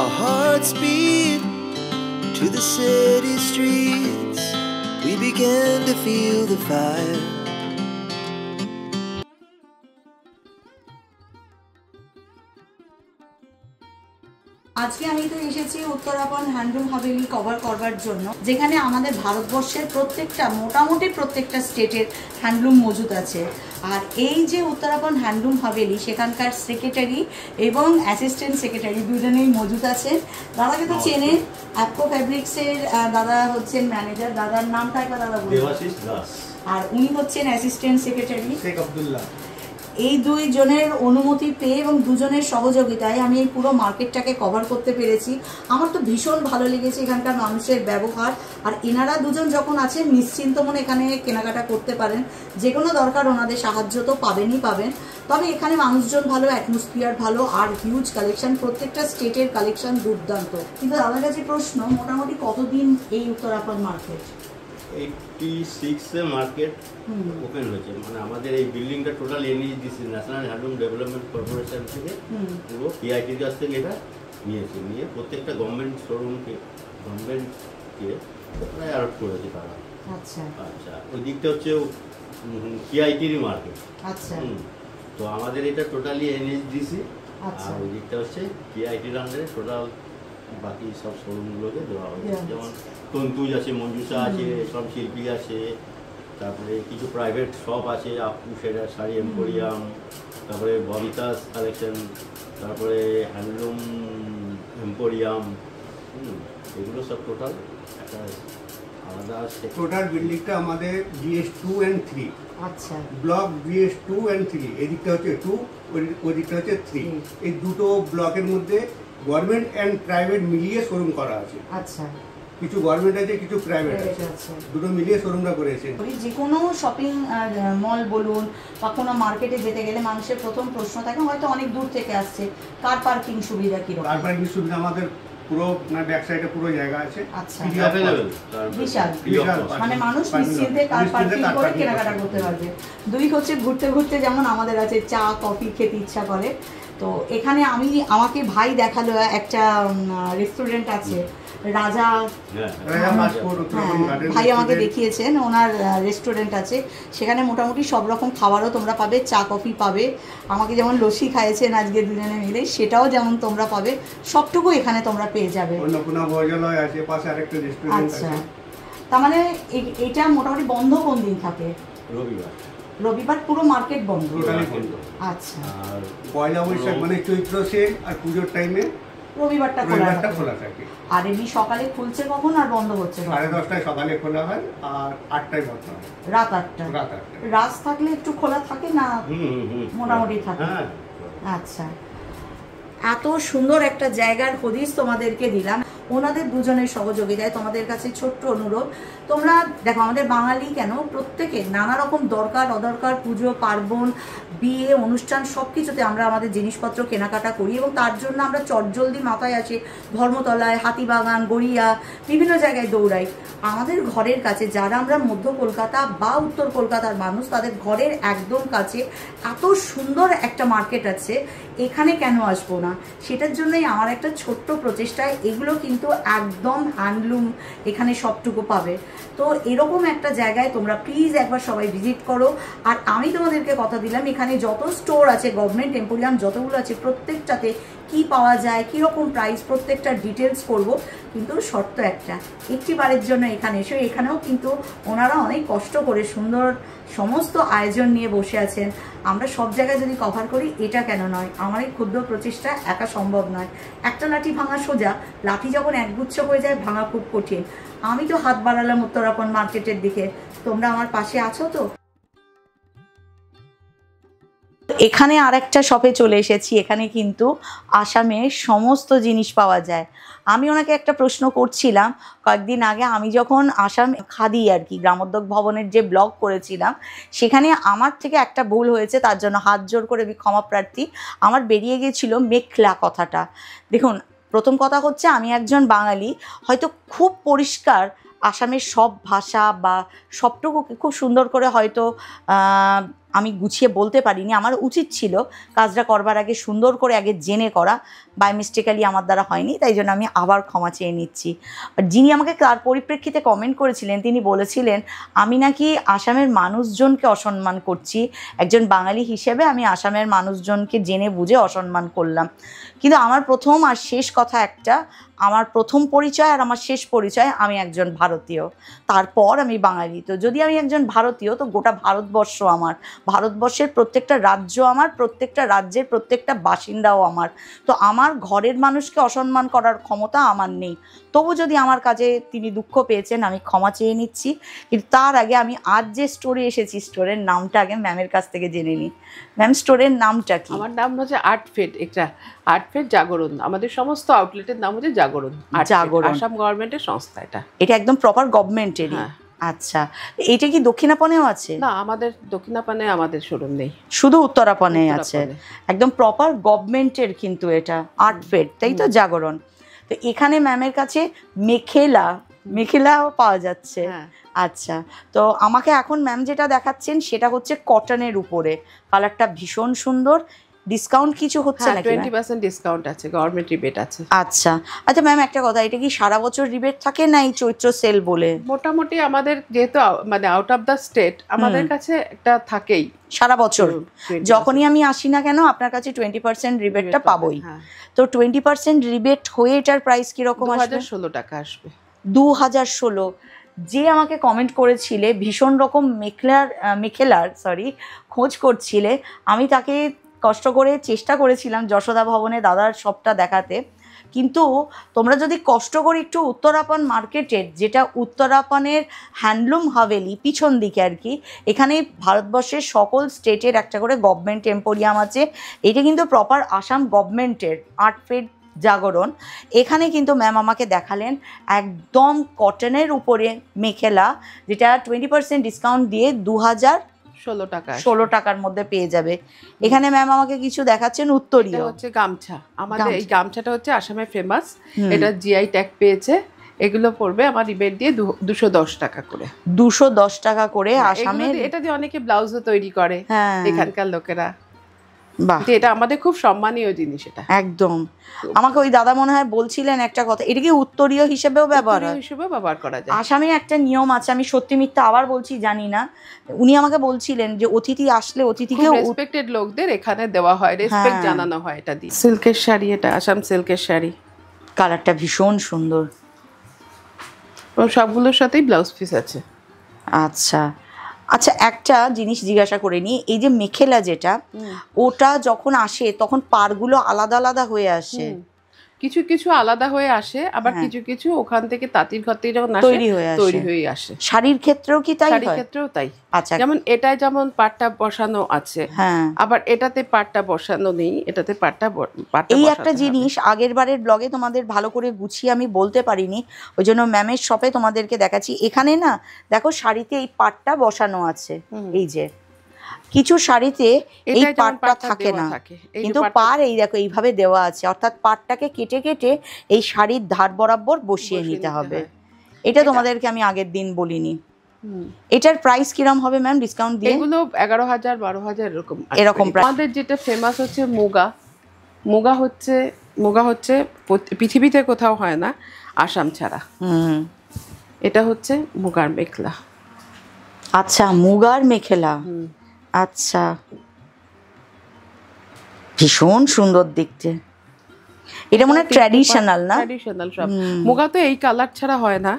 Our hearts beat to the city streets. We began to feel the fire. আজকে আমি তো এসেছি উত্তরাপন handloom Haveli cover করবার জন্য, যেখানে আমাদের ভারতবর্ষের মোটামুটি প্রত্যেকটা স্টেটের হ্যান্ডলুম মজুদ আছে। আর এই যে উত্তরাপন হ্যান্ডলুম হাভেলি, সেখানকার সেক্রেটারি এবং অ্যাসিস্ট্যান্ট সেক্রেটারি দুজনেই মজুদ আছেন। দাদাকে তো চেনেন, অ্যাপকো ফ্যাব্রিক্সের দাদা হচ্ছেন ম্যানেজার। দাদার নামটা একবার দাদা বলুন। দেবাশিস দাস। আর উনি হচ্ছেন অ্যাসিস্ট্যান্ট সেক্রেটারি শেখ আব্দুল্লাহ। এই দুইজনের অনুমতি পেয়ে এবং দুজনের সহযোগিতায় আমি এই পুরো মার্কেটটাকে কভার করতে পেরেছি। আমার তো ভীষণ ভালো লেগেছে এখানকার মানুষের ব্যবহার। আর এনারা দুজন যখন আছেন, নিশ্চিন্ত মনে এখানে কেনাকাটা করতে পারেন। যে কোনো দরকার ওনাদের সাহায্য তো পাবেনই পাবেন। তবে এখানে মানুষজন ভালো, অ্যাটমসফিয়ার ভালো, আর হিউজ কালেকশন, প্রত্যেকটা স্টেটের কালেকশন দুর্দান্ত। কিন্তু দাদার কাছে প্রশ্ন, মোটামুটি কতদিন এই উত্তরাপন মার্কেট? 86 এ মার্কেট ওপেন হয়েছে। মানে আমাদের এই বিল্ডিংটা total NHDC, National Handloom Development Corporation থেকে পুরো পিআইটির কাছ থেকে এটা নিয়ে প্রত্যেকটা গভর্নমেন্ট শোরুমকে প্রায় আরোপ করেছে তারা। আচ্ছা আচ্ছা, ওই দিকটা হচ্ছে পিআইটির মার্কেট। আচ্ছা, তো আমাদের এটা টোটালি এনএইচডিসি, আচ্ছা, আর ওই দিকটা হচ্ছে পিআইটির আন্ডারে টোটাল বাকি সব শোরুমগুলোকে দেওয়া হয়েছে। যেমন তন্তুজ আছে, মঞ্জুসা আছে, সব শিল্পী আছে, তারপরে কিছু প্রাইভেট শপ আছে, আপু সেরা শাড়ি এম্পোরিয়াম, তারপরে ববিতাস কালেকশন, তারপরে হ্যান্ডলুম এম্পোরিয়াম, এগুলো সব টোটাল একটা আলাদা। টোটাল বিল্ডিংটা আমাদের GS 2 and 3। আচ্ছা, ব্লক GS 2 and 3, এদিকটা হচ্ছে 2, ওই দিকটা হচ্ছে 3। এই দুটো ব্লকের মধ্যে গভর্নমেন্ট অ্যান্ড প্রাইভেট মিলিয়ে শোরুম করা আছে। আচ্ছা, কিছু গভর্নমেন্ট আছে, কিছু প্রাইভেট আছে, দুটো মিলিয়ে শোরুমটা করেছে। যে কোনো শপিং মল বলুন বা কোনো মার্কেটে যেতে গেলে মানুষের প্রথম প্রশ্ন থাকে, হয়তো অনেক দূর থেকে আসছে, কার পার্কিং সুবিধা কিরকম? কার পার্কিং সুবিধা আমাদের পুরো ব্যাক সাইডে পুরো জায়গা আছে। আচ্ছা, বিশাল, মানে মানুষ নিশ্চিন্তে কার পার্কিং করে কেনাকাটা করতে পারবে। দুই হচ্ছে ঘুরতে ঘুরতে যেমন আমাদের আছে চা কফি খেতে ইচ্ছা করে, তো এখানে আমাকে ভাই দেখালো একটা রেস্টুরেন্ট আছে, রাজা, ভাই আমাকে দেখিয়েছেন, ওনার রেস্টুরেন্ট আছে, সেখানে মোটামুটি সব রকম খাবারও তোমরা পাবে, চা কফি পাবে। আমাকে যেমন লস্যি খাইয়েছেন আজকে দুজনে মিলে, সেটাও যেমন তোমরা পাবে, সবটুকু এখানে তোমরা পেয়ে যাবে। আচ্ছা, তার মানে এটা মোটামুটি বন্ধ কোন দিন থাকে? রবিবার পুরো মার্কেট বন্ধ। আচ্ছা, আর পয়লা বৈশাখ মানে চৈত্র সেল আর পুজোর টাইমে রবিবারটা খোলা থাকে। আর এমনি সকালে খুলছে কখন আর বন্ধ হচ্ছে? 10:30 সকালে খোলা হয় আর 8টায় বন্ধ হয়। রাত 8টা। রাত থাকলে একটু খোলা থাকে না? মোটামুটি থাকে। আচ্ছা, এত সুন্দর একটা জায়গার হদিস তোমাদেরকে দিলাম ওনাদের দুজনের সহযোগিতায়। তোমাদের কাছে ছোট্ট অনুরোধ, তোমরা দেখো, আমাদের বাঙালি কেন, প্রত্যেকে নানা রকম দরকার অদরকার, পুজো পার্বণ, বিয়ে অনুষ্ঠান, সব কিছুতে আমরা আমাদের জিনিসপত্র কেনাকাটা করি, এবং তার জন্য আমরা চটজলদি মাথায় আসে ধর্মতলায়, হাতিবাগান, গড়িয়া, বিভিন্ন জায়গায় দৌড়াই। আমাদের ঘরের কাছে যারা আমরা মধ্য কলকাতা বা উত্তর কলকাতার মানুষ, তাদের ঘরের একদম কাছে এত সুন্দর একটা মার্কেট আছে, এখানে কেন আসবো না? সেটার জন্যই আমার একটা ছোট্ট প্রচেষ্টা। এগুলো কিন্তু একদম হ্যান্ডলুম, এখানে সবটুকু পাবে। তো এরকম একটা জায়গায় তোমরা প্লিজ একবার সবাই ভিজিট করো। আর আমি তোমাদেরকে কথা দিলাম, এখানে যত স্টোর আছে, গভর্নমেন্ট এম্পোরিয়াম যতগুলো আছে, প্রত্যেকটাতে কি পাওয়া যায়, কীরকম প্রাইস, প্রত্যেকটা ডিটেলস করব। কিন্তু শর্ত একটি বারের জন্য এখানে এসো। এখানেও কিন্তু ওনারা অনেক কষ্ট করে সুন্দর সমস্ত আয়োজন নিয়ে বসে আছেন। আমরা সব জায়গায় যদি কভার করি, এটা কেন নয়? আমার এই ক্ষুদ্র প্রচেষ্টা একা সম্ভব নয়। একটা লাঠি ভাঙা সোজা, লাঠি যখন একগুচ্ছ হয়ে যায়, ভাঙা খুব কঠিন। আমি তো হাত বাড়ালাম উত্তরাপন মার্কেটের দিকে, তোমরা আমার পাশে আছো তো? এখানে আর একটা শপে চলে এসেছি। এখানে কিন্তু আসামে সমস্ত জিনিস পাওয়া যায়। আমি ওনাকে একটা প্রশ্ন করছিলাম কয়েকদিন আগে, আমি যখন আসাম খাদি আর কি গ্রামোদ্যোগ ভবনের যে ব্লগ করেছিলাম, সেখানে আমার থেকে একটা ভুল হয়েছে, তার জন্য হাত জোর করে ক্ষমা প্রার্থী। আমার বেরিয়ে গিয়েছিল মেখলা কথাটা। দেখুন, প্রথম কথা হচ্ছে, আমি একজন বাঙালি, হয়তো খুব পরিষ্কার আসামের সব ভাষা বা সবটুকুকে খুব সুন্দর করে হয়তো আমি গুছিয়ে বলতে পারিনি, আমার উচিত ছিল কাজটা করবার আগে সুন্দর করে আগে জেনে করা, বাই মিস্টেকালি আমার দ্বারা হয়নি, তাই জন্য আমি আবার ক্ষমা চেয়ে নিচ্ছি। আর যিনি আমাকে তার পরিপ্রেক্ষিতে কমেন্ট করেছিলেন তিনি বলেছিলেন আমি নাকি আসামের মানুষজনকে অসম্মান করছি, একজন বাঙালি হিসেবে আমি আসামের মানুষজনকে জেনে বুঝে অসম্মান করলাম। কিন্তু আমার প্রথম আর শেষ কথা একটা, আমার প্রথম পরিচয় আর আমার শেষ পরিচয় আমি একজন ভারতীয়, তারপর আমি বাঙালি। তো যদি আমি একজন ভারতীয় তো গোটা ভারতবর্ষ আমার, ভারতবর্ষের প্রত্যেকটা রাজ্য আমার, প্রত্যেকটা রাজ্যের প্রত্যেকটা বাসিন্দাও আমার। তো আমার ঘরের মানুষকে অসম্মান করার ক্ষমতা আমার নেই। তবু যদি আমার কাজে তিনি দুঃখ পেয়েছেন আমি ক্ষমা চেয়ে নিচ্ছি। কিন্তু তার আগে আমি আজ যে স্টোরে এসেছি স্টোরের নামটা আগে ম্যামের কাছ থেকে জেনে নিই। ম্যাম স্টোরের নামটা কি? আমার নাম হচ্ছে আর্টফেড, একটা আর্টফেড জাগরণ। আমাদের সমস্ত আউটলেটের নাম হচ্ছে জাগরণ। জাগরণ আসাম গভর্নমেন্টের সংস্থা এটা। এটা একদম প্রপার গভর্নমেন্টেরই? আচ্ছা, এটা কি দক্ষিণাপনেও আছে? না, আমাদের দক্ষিণাপনে আমাদের শোরুম নেই, শুধু উত্তরাপনে আছে। একদম প্রপার গভর্নমেন্টের কিন্তু এটা আর্টফেড, তাই তো? জাগরণ। তো এখানে ম্যামের কাছে মেখেলাও পাওয়া যাচ্ছে। আচ্ছা, তো আমাকে এখন ম্যাম যেটা দেখাচ্ছেন সেটা হচ্ছে কটনের উপরে, কালারটা ভীষণ সুন্দর। ডিসকাউন্ট কিছু হচ্ছে নাকি? 20% ডিসকাউন্ট আছে, গভর্নমেন্ট রিবেট আছে। আচ্ছা আচ্ছা ম্যাম একটা কথা, এটা কি সারা বছর রিবেট থাকে না এই চৈত্র সেল বলে? মোটামুটি আমাদের যেহেতু মানে আউট অফ দ্য স্টেট, আমাদের কাছে একটা থাকেই সারা বছর। যখনই আমি আসি না কেন আপনার কাছে 20% রিবেটটা পাবোই। তো 20% রিবেট হয়ে এটার প্রাইস কিরকম আসবে? 2016 টাকা আসবে। 2016। যে আমাকে কমেন্ট করেছিলে ভীষণ রকম মেখেলার খোঁজ করছিলে, আমি তাকে কষ্ট করে চেষ্টা করেছিলাম যশোদা ভবনে দাদার শপটা দেখাতে, কিন্তু তোমরা যদি কষ্ট করে একটু উত্তরাপন মার্কেটের, যেটা উত্তরাপনের হ্যান্ডলুম হাভেলি পিছন দিকে আর কি, এখানে ভারতবর্ষের সকল স্টেটের একটা করে গভর্নমেন্ট এম্পোরিয়াম আছে। এটা কিন্তু প্রপার আসাম গভর্নমেন্টের আর্টফেড জাগরণ। এখানে কিন্তু ম্যাম আমাকে দেখালেন একদম কটনের উপরে মেখেলা, যেটা 20% ডিসকাউন্ট দিয়ে 2016 টাকার মধ্যে পেয়ে যাবে। এখানে ম্যাম আমাকে কিছু দেখাচ্ছেন উত্তরীয়, হচ্ছে গামছা। আমাদের এই গামছাটা হচ্ছে আসামে ফেমাস, এটা জিআই ট্যাগ পেয়েছে। এগুলো পড়বে আমার রিবেট দিয়ে 210 টাকা করে। 210 টাকা করে আসামে। এটা দিয়ে অনেকে ব্লাউজও তৈরি করে এখানকার লোকেরা। বাহ, এটা আমাদের খুব সম্মানীয় জিনিস। এটা একদম। আমাকে ওই দাদা মনে হয় বলছিলেন একটা কথা, এটা কি উত্তরীয় হিসেবেও ব্যবহার করা যায়? আসামে একটা নিয়ম আছে, আমি সত্যি মিথ্যা আবার বলছি জানি না, উনি আমাকে বলছিলেন যে অতিথি আসলে অতিথিকে রেসপেক্টেড লোকদের এখানে দেওয়া হয়, রেসপেক্ট জানানো হয় এটা দিয়ে। সিল্কের শাড়ি, এটা আসাম সিল্কের শাড়ি, কালারটা ভীষণ সুন্দর, সবগুলোর সাথেই ব্লাউজ পিস আছে। আচ্ছা আচ্ছা, একটা জিনিস জিজ্ঞাসা করে নিই, এই যে মেখেলা যেটা, ওটা যখন আসে তখন পাড়গুলো আলাদা আলাদা হয়ে আসে? কিছু কিছু আলাদা হয়ে আসে, আবার কিছু কিছু ওখান থেকে তাঁতির ঘর থেকে যখন তৈরি হয়ে আসে। শাড়ির ক্ষেত্রেও কি তাই? শাড়ির ক্ষেত্রেও তাই। আচ্ছা, যেমন এটায় যেমন পাটটা বসানো আছে, আবার এটাতে পাটটা বসানো নেই, এটাতে পাটটা এই একটা জিনিস আগের বারের ব্লগে তোমাদের ভালো করে গুছিয়ে আমি বলতে পারিনি, ওই জন্য ম্যামের শপে তোমাদেরকে দেখাচ্ছি। এখানে না দেখো শাড়িতে এই পাটটা বসানো আছে, এই যে কিছু শাড়িতে এই পাটটা থাকে না, কিন্তু পাড় এই দেখো এইভাবে দেওয়া আছে, অর্থাৎ পাটটাকে কেটে কেটে এই শাড়ির ধার বরাবর বসিয়ে নিতে হবে। এটা তোমাদেরকে আমি আগের দিন বলিনি। এটার প্রাইস কিরকম হবে ম্যাম ডিসকাউন্ট দিয়ে? এগুলো 11,000 12,000 এরকম। আমাদের যেটা ফেমাস হচ্ছে মুগা হচ্ছে পৃথিবীতে কোথাও হয় না আসাম ছাড়া। এটা হচ্ছে মুগার মেখেলা। আচ্ছা, মুগার মেখেলা। আচ্ছা, ভীষণ সুন্দর দেখতে। এটা মনে হয় ট্র্যাডিশনাল না? ট্র্যাডিশনাল সব। মুগা তো এই কালার ছাড়া হয় না,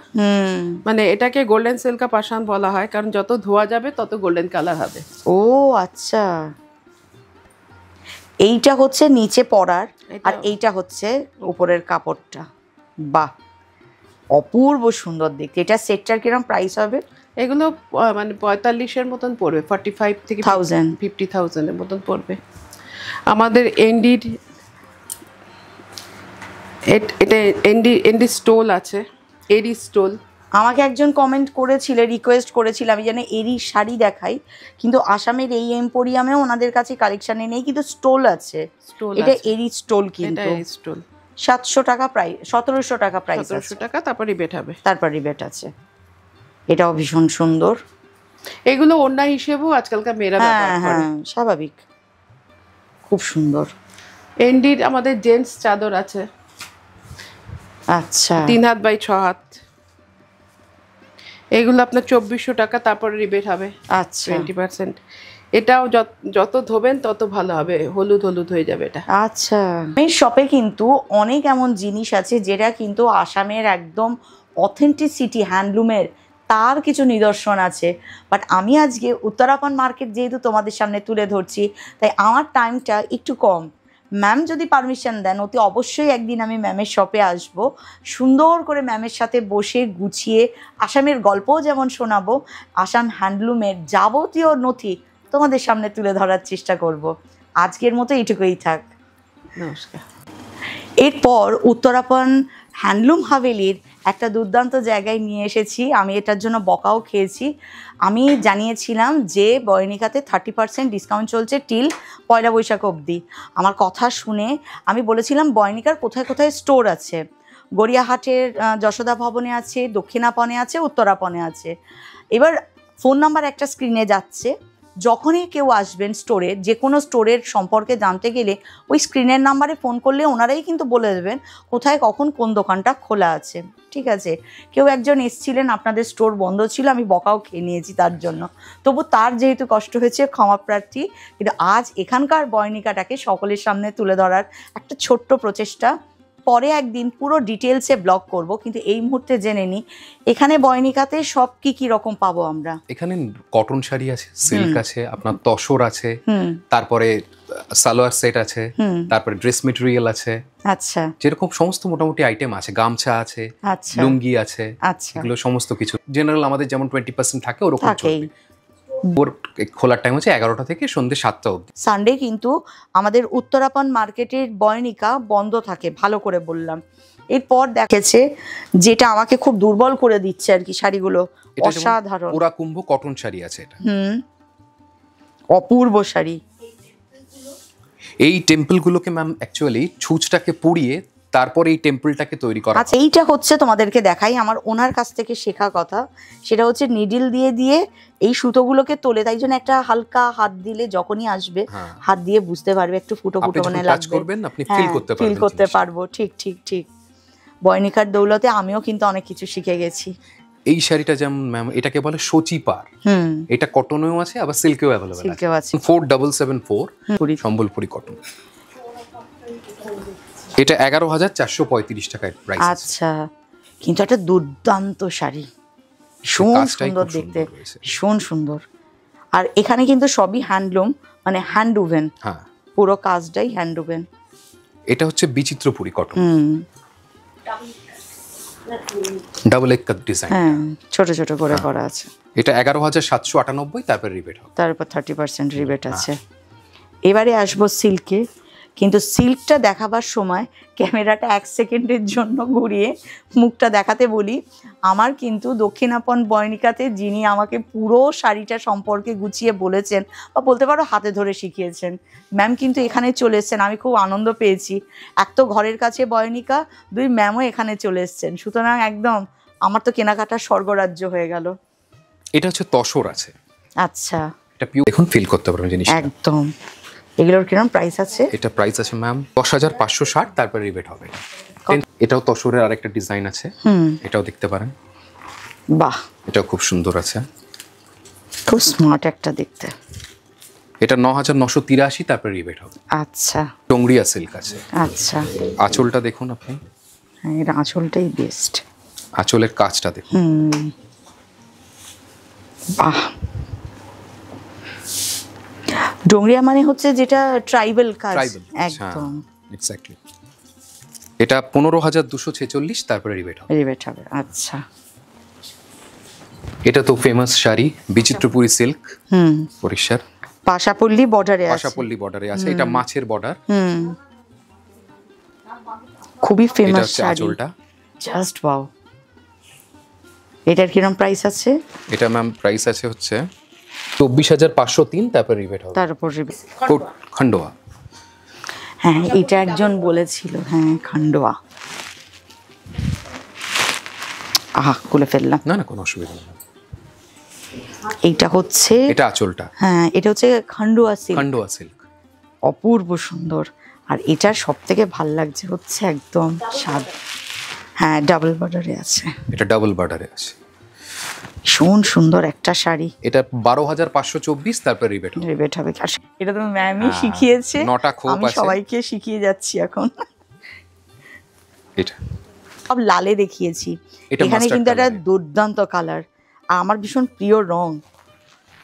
মানে এটাকে গোল্ডেন সিল্কা পাশান বলা হয়, কারণ যত ধোয়া যাবে তত গোল্ডেন কালার হবে। ও আচ্ছা, এইটা হচ্ছে নিচে পরার আর এইটা হচ্ছে উপরের কাপড়টা। বাহ, অপূর্ব সুন্দর দেখতে। এটা সেটটার কিরকম প্রাইস হবে? এগুলো মানে 45-এর মতন পড়বে, 45 থেকে 50,000-এর মতন পড়বে। আমাদের এন্ডি স্টোল আছে, এরি স্টোল। আমাকে একজন কমেন্ট করেছিলেন, রিকোয়েস্ট করেছিল আমি যেন এরি শাড়ি দেখাই, কিন্তু আসামের এই এম্পোরিয়ামেও ওনাদের কাছে কালেকশানে নেই, কিন্তু স্টোল আছে। এটা এরি স্টোল, কিন্তু 700 টাকা প্রাইস, 1700 টাকা প্রাইস, 1700 টাকা, তারপর রিবেট হবে। তারপর রিবেট আছে। এটাও ভীষণ সুন্দর। এগুলো ওড়না হিসেবেও আজকালকার মেয়েরা ব্যবহার করে। হ্যাঁ স্বাভাবিক, খুব সুন্দর। এনডির আমাদের জেন্টস চাদর আছে, আচ্ছা 3 হাত বাই 6 হাত। এগুলো আপনার 2400 টাকা, তারপরে রিবেট হবে আচ্ছা 20%। এটাও যত ধোবেন তত ভালো হবে, হলুদ হলুদ হয়ে যাবে এটা। আচ্ছা, এই শপে কিন্তু অনেক এমন জিনিস আছে যেটা কিন্তু আসামের একদম অথেন্টিসিটি হ্যান্ডলুমের তার কিছু নিদর্শন আছে। বাট আমি আজকে উত্তরাখণ্ড মার্কেট যেহেতু তোমাদের সামনে তুলে ধরছি, তাই আমার টাইমটা একটু কম। ম্যাম যদি পারমিশন দেন অতি অবশ্যই একদিন আমি ম্যামের শপে আসব, সুন্দর করে ম্যামের সাথে বসে গুছিয়ে আসামের গল্পও যেমন শোনাবো, আসাম হ্যান্ডলুমের যাবতীয় নথি তোমাদের সামনে তুলে ধরার চেষ্টা করব। আজকের মতো এইটুকুই থাক, নমস্কার। এরপর উত্তরাখণ্ড হ্যান্ডলুম হাভেলির একটা দুর্দান্ত জায়গায় নিয়ে এসেছি। আমি এটার জন্য বকাও খেয়েছি। আমি জানিয়েছিলাম যে বয়নিকাতে 30% ডিসকাউন্ট চলছে টিল 1 বৈশাখ অবধি। আমার কথা শুনে আমি বলেছিলাম বয়নিকার কোথায় কোথায় স্টোর আছে। গড়িয়াহাটের যশোদা ভবনে আছে, দক্ষিণাপনে আছে, উত্তরাপনে আছে। এবার ফোন নাম্বার একটা স্ক্রিনে যাচ্ছে, যখনই কেউ আসবেন স্টোরে, যে কোনো স্টোরের সম্পর্কে জানতে গেলে ওই স্ক্রিনের নাম্বারে ফোন করলে ওনারাই কিন্তু বলে দেবেন কোথায় কখন কোন দোকানটা খোলা আছে। ঠিক আছে, কেউ একজন এসছিলেন, আপনাদের স্টোর বন্ধ ছিল, আমি বকাও খেয়ে নিয়েছি তার জন্য। তবু তার যেহেতু কষ্ট হয়েছে ক্ষমা প্রার্থী, কিন্তু আজ এখানকার বয়নিকাটাকে সকলের সামনে তুলে ধরার একটা ছোট্ট প্রচেষ্টা। পরে একদিন পুরো ডিটেলসে ব্লগ করব, কিন্তু এই মুহূর্তে জেনে নিই এখানে বয়নিকাতে সব কি রকম পাবো আমরা। এখানে কটন শাড়ি আছে, সিল্ক আছে, আপনার তসর আছে, তারপরে সালোয়ার সেট আছে, তারপরে ড্রেস মেটেরিয়াল আছে, আচ্ছা যেরকম সমস্ত মোটামুটি আইটেম আছে, গামছা আছে, আচ্ছা লুঙ্গি আছে, আচ্ছা এগুলো সমস্ত কিছু। জেনারেল আমাদের যেমন 20% থাকে ওরকম থাকেই। চলবে। ওর খোলার টাইম হচ্ছে 11টা থেকে সন্ধ্যে 7টা অবধি। সানডে কিন্তু আমাদের উত্তরাপন মার্কেটের বয়নিকা বন্ধ থাকে, ভালো করে বললাম। এরপর দেখেছে যেটা আমাকে খুব দুর্বল করে দিচ্ছে আর কি, শাড়িগুলো এটা যেমন অসাধারণ। ওরা কুম্ভ কটন শাড়ি আছে, এটা অপূর্ব শাড়ি। এই টেম্পলগুলোকে ম্যাম অ্যাকচুয়ালি ছুঁচটাকে পুড়িয়ে তারপর এই টেম্পলটাকে তৈরি করা। আচ্ছা, এইটা হচ্ছে তোমাদেরকে দেখাই আমার ওনার কাছ থেকে শেখা কথা। সেটা হচ্ছে নিডিল দিয়ে দিয়ে এই সুতোগুলোকে তোলে, তাই জন্য একটা হালকা হাত দিলে যখনই আসবে হাত দিয়ে বুঝতে পারবে একটু ফুটো ফুটো মানে লাগবে, আপনি ফিল করতে পারবেন, ফিল করতে পারবো। ঠিক ঠিক ঠিক, বয়নিকার দৌলতে আমিও কিন্তু অনেক কিছু শিখে গেছি। এই শাড়িটা যেমন ম্যাম এটাকে বলে সচি পার, এটা কটনেও আছে আবার সিল্কেও অ্যাভেলেবল আছে। সিল্কেও আছে। 4774 সম্বলপুরি কটন। এটা 11,435 টাকায় প্রাইস। আচ্ছা, কিন্তু একটা দুর্দান্ত শাড়ি, ভীষণ সুন্দর দেখতে, ভীষণ সুন্দর। আর এখানে কিন্তু সবই হ্যান্ডলুম, মানে হ্যান্ড উভেন, হ্যাঁ পুরো কাজটাই হ্যান্ড উভেন। এটা হচ্ছে বিচিত্রপুরি কটন, ডাবল এক্কাত ডিজাইন, হ্যাঁ ছোট ছোট করে করা আছে। এটা 11,798, তারপর রিবেট হবে, তারপর 30% রিবেট আছে। এবারে আসবো সিল্কে, কিন্তু সিল্কটা দেখাবার সময় ক্যামেরাটা 1 সেকেন্ডের জন্য ঘুরিয়ে মুখটা দেখাতে বলি। আমার কিন্তু দক্ষিণাপন বয়নিকাতে যিনি আমাকে পুরো শাড়িটা সম্পর্কে গুছিয়ে বলেছেন, বা বলতে পারো হাতে ধরে শিখিয়েছেন, ম্যাম কিন্তু এখানে চলে এসছেন। আমি খুব আনন্দ পেয়েছি, এক তো ঘরের কাছে বয়নিকা, 2 ম্যামও এখানে চলে এসছেন। সুতরাং একদম আমার তো কেনাকাটার স্বর্গরাজ্য হয়ে গেল। এটা হচ্ছে তসর আছে। আচ্ছা, এটা পিওর, এখন ফিল করতে পারবেন জিনিসটা একদম। এগুলোর কিরকম প্রাইস আছে? এটা প্রাইস আছে ম্যাম 10,560, তারপর রিবেট হবে। এটাও তসরের আরেকটা ডিজাইন আছে, এটাও দেখতে পারেন। বাহ, এটাও খুব সুন্দর আছে, খুব স্মার্ট একটা দেখতে। এটা 9,983, তারপর রিবেট হবে। আচ্ছা, টংরিয়া সিল্ক আছে। আচ্ছা, আঁচলটা দেখুন আপনি, হ্যাঁ এর আঁচলটাই বেস্ট। আঁচলের কাজটা দেখুন, বাহ। ডোংরিয়া মানে হচ্ছে যেটা ট্রাইবাল কাজ, একদম এক্স্যাক্টলি। এটা 15,246, তারপরে রিবেট হবে। রিবেট হবে, আচ্ছা। এটা তো ফেমাস শাড়ি বিচিত্রপুরি সিল্ক, ওড়িশার পাশাপল্লী বর্ডারে আছে। পাশাপল্লী বর্ডারে আছে, এটা মাছের বর্ডার, খুবই ফেমাস শাড়ি। আঁচলটা জাস্ট ওয়াও। এটার কিরকম প্রাইস আছে? এটা ম্যাম প্রাইস আছে হচ্ছে 24,503, তারপর রিবেট হবে। তারপর রিবেট। খান্ডোয়া, হ্যাঁ এটা একজন বলেছিল, হ্যাঁ খান্ডোয়া। আহা, খুলে ফেললাম। না না কোনো অসুবিধা নেই। এইটা হচ্ছে, এটা আঁচলটা, হ্যাঁ এটা হচ্ছে খান্ডুয়া সিল্ক, খান্ডোয়া সিল্ক, অপূর্ব সুন্দর। আর এটার সব থেকে ভাল লাগছে হচ্ছে একদম সাদা, হ্যাঁ ডাবল বর্ডারে আছে, এটা ডাবল বর্ডারে আছে, ভীষণ সুন্দর একটা শাড়ি। এটা 12,524, তারপর রিবেট হবে। রিবেট হবে। আর এটা তো ম্যামই হ্যাঁ, শিখিয়েছে, 9টা খোপ আমি আছে। সবাইকে শিখিয়ে যাচ্ছি এখন। এটা সব লালে দেখিয়েছি, এটা এখানে mustard কিন্তু একটা colour। দুর্দান্ত কালার, আমার ভীষণ প্রিয় রং,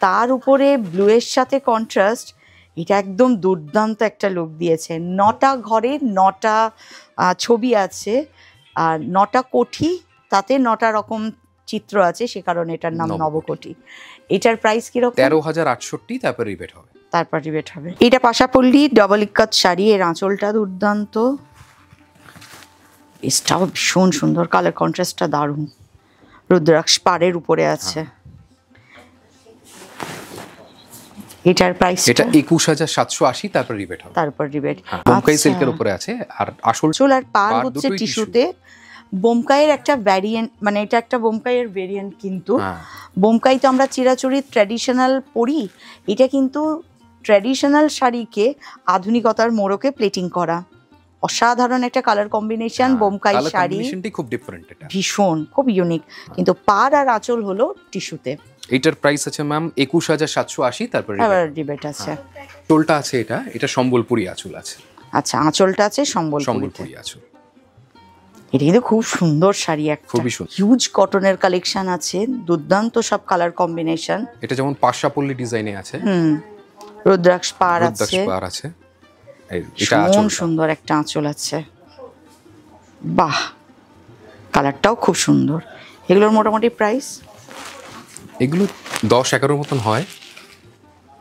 তার উপরে ব্লু এর সাথে কন্ট্রাস্ট, এটা একদম দুর্দান্ত একটা লুক দিয়েছে। 9টা ঘরে 9টা ছবি আছে, আর 9টা কোঠি, তাতে 9টা রকম চিত্র আছে, সে কারণে এটার নাম নবকোটি। এটার প্রাইস কিরকম? 13,068, তারপর রিবেট হবে। তারপর রিবেট হবে। এটা পাশাপল্লী ডবল ইক্কাত শাড়ি, এর আঁচলটা দুর্দান্ত, এটাও ভীষণ সুন্দর, কালার কন্ট্রাস্টটা দারুণ, রুদ্রাক্ষ পাড়ের উপরে আছে। এটার প্রাইস এটা 21,780, তারপর রিবেট হবে। তারপর রিবেট। বোমকাই সিল্কের উপরে আছে, আর আসল চুল আর পার পাড় হচ্ছে দুটোই টিস্যুতে। বোমকাইয়ের একটা ভ্যারিয়েন্ট, মানে এটা একটা বোমকাইয়ের ভেরিয়েন্ট, কিন্তু হ্যাঁ। বোমকাই তো আমরা চিরাচরিত ট্র্যাডিশনাল পরি, এটা কিন্তু ট্র্যাডিশনাল শাড়িকে আধুনিকতার মোড়কে প্লেটিং করা, অসাধারণ একটা কালার কম্বিনেশন। বোমকাই কালার শাড়ি কম্বিনেশনটি খুব ডিফারেন্ট, এটা ভীষণ খুব ইউনিক, কিন্তু পাড় আর আঁচল হলো টিস্যুতে। এটার প্রাইস আছে ম্যাম 21,780, তারপর আবার রিবেট আছে। আঁচলটা আছে, এটা সম্বলপুরি আঁচল আছে, আচ্ছা আঁচলটা আছে সম্বলপুরিতে। সম্বলপুরি আঁচল। এটা কিন্তু খুব সুন্দর শাড়ি, একটা খুবই সুন্দর। হিউজ কটনের কালেকশন আছে, দুর্দান্ত সব কালার কম্বিনেশন। এটা যেমন পাশাপল্লী ডিজাইনে আছে, রুদ্রাক্ষ পাড় রুদ্রাক্ষ আছে, পাড় আছে, এটা ভীষণ আঁচলটা। সুন্দর একটা আঁচল আছে, বাহ কালারটাও খুব সুন্দর। এগুলোর মোটামুটি প্রাইস এগুলো 10-11 মতন হয়,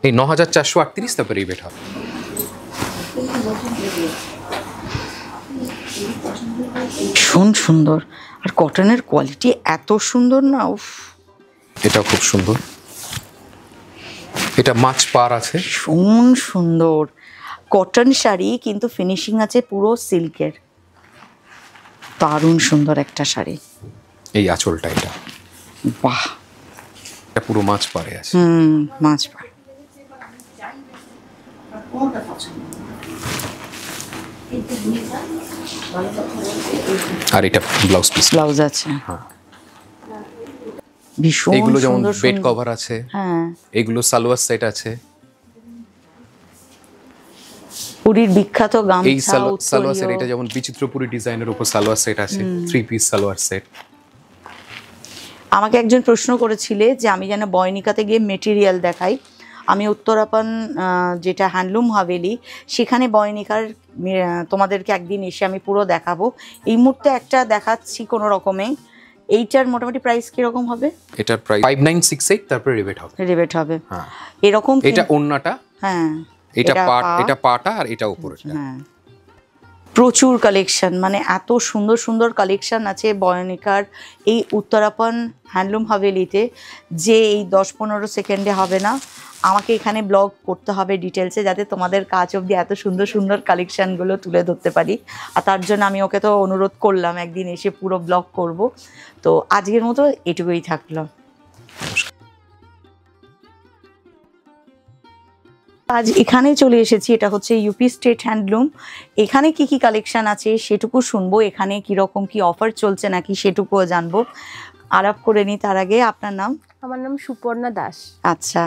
এই 9,438, তারপর রিবেট হবে। ভীষণ সুন্দর, আর কটনের কোয়ালিটি এত সুন্দর না, উফ এটাও খুব সুন্দর, এটা মাছ পার আছে, ভীষণ সুন্দর কটন শাড়ি, কিন্তু ফিনিশিং আছে পুরো সিল্কের, দারুণ সুন্দর একটা শাড়ি। এই আঁচলটা, এটা বাহ, এটা পুরো মাছ পারে আছে। মাছ পাড়। আর এটা ব্লাউজ পিস, ব্লাউজ আছে, ভীষণ এগুলো যেমন সুন্দর বেড সুন্দর। কভার আছে, হ্যাঁ এগুলো সালোয়ার সেট আছে। পুরীর বিখ্যাত এই গামছা সালোয়ার সেট, এটা উত্তরীয়। যেমন বিচিত্রপুরী ডিজাইনের উপর সালোয়ার সেট আছে, 3 পিস সালোয়ার সেট। আমাকে একজন প্রশ্ন করেছিলে যে আমি যেন বয়নিকাতে গিয়ে মেটেরিয়াল দেখাই, আমি উত্তরাপন যেটা হ্যান্ডলুম হাভেলি, সেখানে বয়নিকার তোমাদেরকে একদিন এসে আমি পুরো দেখাবো। এই মুহূর্তে একটা দেখাচ্ছি কোনো রকমে। এইটার মোটামুটি প্রাইস কিরকম হবে? এটার প্রাইস 5968, তারপর রিবেট হবে। রিবেট হবে, হ্যাঁ। এরকম এটা ওন্নাটা, হ্যাঁ এটা পাট, এটা পাটা, আর এটা উপরেরটা। হ্যাঁ প্রচুর কালেকশন, মানে এত সুন্দর সুন্দর কালেকশন আছে বয়নিকার এই উত্তরাপন হ্যান্ডলুম হাভেলিতে, যে এই 10-15 সেকেন্ডে হবে না, আমাকে এখানে ব্লগ করতে হবে ডিটেলসে, যাতে তোমাদের কাজ অবধি এত সুন্দর সুন্দর কালেকশানগুলো তুলে ধরতে পারি। আর তার জন্য আমি ওকে তো অনুরোধ করলাম একদিন এসে পুরো ব্লগ করব। তো আজকের মতো এটুকুই থাকলো। আজ এখানে চলে এসেছি, এটা হচ্ছে ইউপি স্টেট হ্যান্ডলুম। এখানে কি কি কালেকশন আছে সেটুকু শুনবো, এখানে কিরকম কি অফার চলছে নাকি সেটুকুও জানবো। আলাপ করে নি তার আগে, আপনার নাম? আমার নাম সুপর্ণা দাস। আচ্ছা,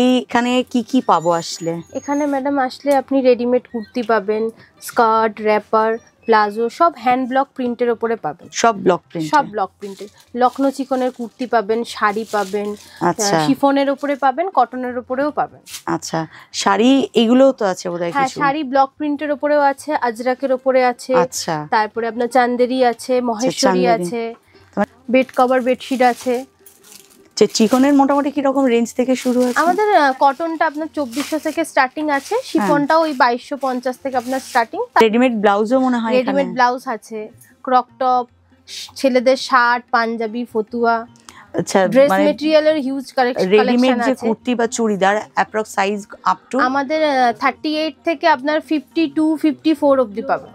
এইখানে কি কি পাবো আসলে? এখানে ম্যাডাম আসলে আপনি রেডিমেড কুর্তি পাবেন, স্কার্ট, র্যাপার, প্লাজো, সব হ্যান্ড ব্লক প্রিন্টের ওপরে পাবেন। সব ব্লক প্রিন্ট? সব ব্লক প্রিন্টের। লখনৌ চিকনের কুর্তি পাবেন, শাড়ি পাবেন, আচ্ছা শিফনের ওপরে পাবেন, কটনের ওপরেও পাবেন। আচ্ছা, শাড়ি এগুলোও তো আছে বোধহয়? হ্যাঁ, কিছু শাড়ি ব্লক প্রিন্টের ওপরেও আছে, আজরাকের ওপরে আছে, আচ্ছা তারপরে আপনার চান্দেরি আছে, মহেশ্বরী চান্দেরি। আছে, বেড কভার, বেডশিট আছে। চিকনের মোটামুটি কি রকম রেঞ্জ থেকে শুরু আছে? আমাদের কটনটা আপনার 2400 থেকে স্টার্টিং আছে, শিফনটাও ওই 2250 থেকে আপনার স্টার্টিং। রেডিমেড ব্লাউজও মনে হয়? রেডিমেড ব্লাউজ আছে, ক্রপ টপ, ছেলেদের শার্ট, পাঞ্জাবি, ফতুয়া। আচ্ছা, ড্রেস মেটেরিয়ালের হিউজ কালেকশন রেডিমেড যে আছে। কুর্তি বা churidar approx size up to? আমাদের 38 থেকে আপনার 52, 54 অবধি পাবেন।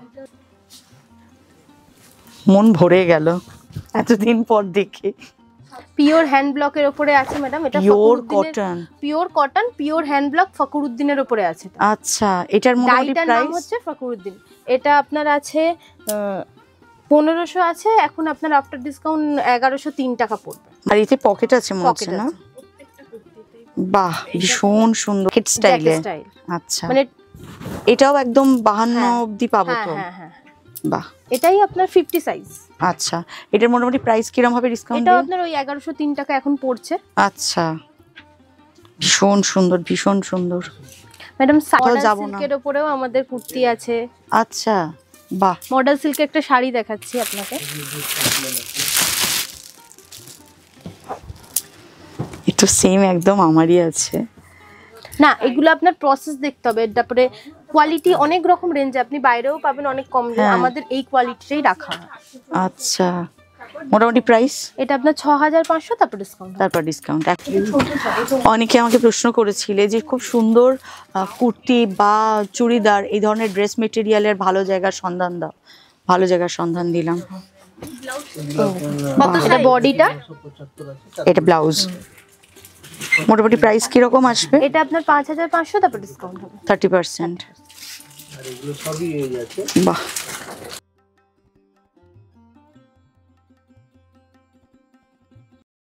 মন ভরে গেল এতদিন পর দেখে। পিওর হ্যান্ড ব্লকের উপরে আছে ম্যাডাম, এটা pure cotton, pure cotton, pure hand block, ফখরুদ্দিনের উপরে আছে। আচ্ছা, এটার মোটামুটি ডাইটার নাম প্রাইস হচ্ছে ফখরুদ্দিন। এটা আপনার আছে 1500 আছে, এখন আপনার আফটার ডিসকাউন্ট 1103 টাকা পড়বে। আর এতে পকেট আছে মনে হচ্ছে না? বাহ, ভীষণ সুন্দর হেড স্টাইলে। আচ্ছা, মানে এটাও একদম 52 অবধি পাবো তো? হ্যাঁ। বাহ, এটাই আপনার 50 সাইজ। আচ্ছা, এটার মোটামুটি প্রাইস কিরকম হবে ডিসকাউন্ট? এটা আপনার ওই 1103 টাকা এখন পড়ছে। আচ্ছা, ভীষণ সুন্দর, ভীষণ সুন্দর ম্যাডাম যাব না। সিল্কের উপরেও আমাদের কুর্তি আছে। আচ্ছা, বাহ, মডেল সিল্কে একটা শাড়ি দেখাচ্ছি আপনাকে। এটা সেম একদম আমারই আছে। না, এগুলো আপনার প্রসেস দেখতে হবে, তারপরে কোয়ালিটি অনেক রকম রেঞ্জে আপনি বাইরেও পাবেন অনেক কম রেঞ্জ, আমাদের এই কোয়ালিটিটাই রাখা হয়। আচ্ছা, মোটামুটি প্রাইস? এটা আপনার 6500, তারপর ডিসকাউন্ট। তারপর ডিসকাউন্ট। অনেকে আমাকে প্রশ্ন করেছিলে যে খুব সুন্দর কুর্তি বা চুড়িদার এই ধরনের ড্রেস মেটেরিয়ালের ভালো জায়গার সন্ধান দাও। ভালো জায়গার সন্ধান দিলাম। এটা বডিটা, এটা ব্লাউজ। মোটামুটি প্রাইস কিরকম আসবে? এটা আপনার 5500, তারপর ডিসকাউন্ট হবে 30%। বাহ,